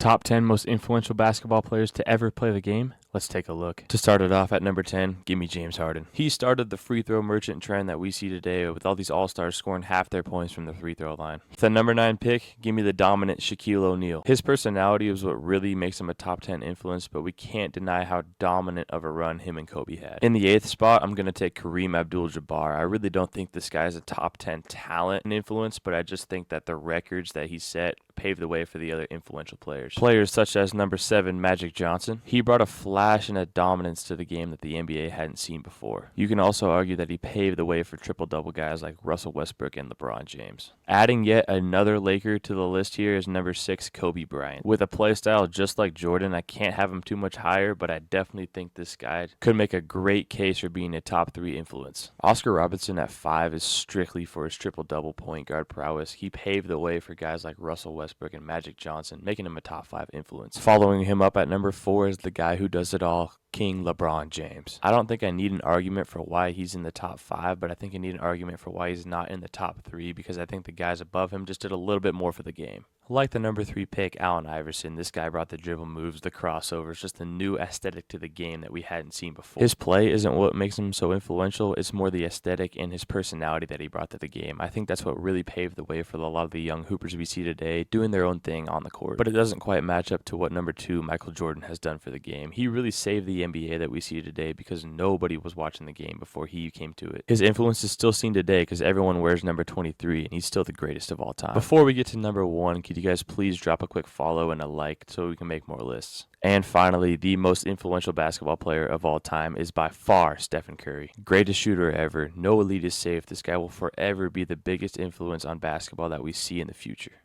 Top 10 most influential basketball players to ever play the game? Let's take a look. To start it off at number 10, give me James Harden. He started the free throw merchant trend that we see today with all these all-stars scoring half their points from the free throw line. With the number 9 pick, give me the dominant Shaquille O'Neal. His personality is what really makes him a top 10 influence, but we can't deny how dominant of a run him and Kobe had. In the 8th spot, I'm going to take Kareem Abdul-Jabbar. I really don't think this guy is a top 10 talent and influence, but I just think that the records that he set paved the way for the other influential players. Players such as number 7, Magic Johnson. He brought a flash and a dominance to the game that the NBA hadn't seen before. You can also argue that he paved the way for triple-double guys like Russell Westbrook and LeBron James. Adding yet another Laker to the list here is number 6, Kobe Bryant. With a play style just like Jordan, I can't have him too much higher, but I definitely think this guy could make a great case for being a top 3 influence. Oscar Robertson at 5 is strictly for his triple-double point guard prowess. He paved the way for guys like Russell Westbrook and Magic Johnson, making him a top 5 influence. Following him up at number 4 is the guy who does it all, King LeBron James. I don't think I need an argument for why he's in the top 5, but I think I need an argument for why he's not in the top 3 because I think the guys above him just did a little bit more for the game. Like the number 3 pick, Allen Iverson, this guy brought the dribble moves, the crossovers, just a new aesthetic to the game that we hadn't seen before. His play isn't what makes him so influential, it's more the aesthetic and his personality that he brought to the game. I think that's what really paved the way for a lot of the young hoopers we see today, doing their own thing on the court. But it doesn't quite match up to what number 2, Michael Jordan, has done for the game. He really saved the NBA that we see today because nobody was watching the game before he came to it. His influence is still seen today because everyone wears number 23, and he's still the greatest of all time. Before we get to number 1, could you guys please drop a quick follow and a like so we can make more lists? And finally, the most influential basketball player of all time is by far Stephen Curry. Greatest shooter ever. No elite is safe. This guy will forever be the biggest influence on basketball that we see in the future.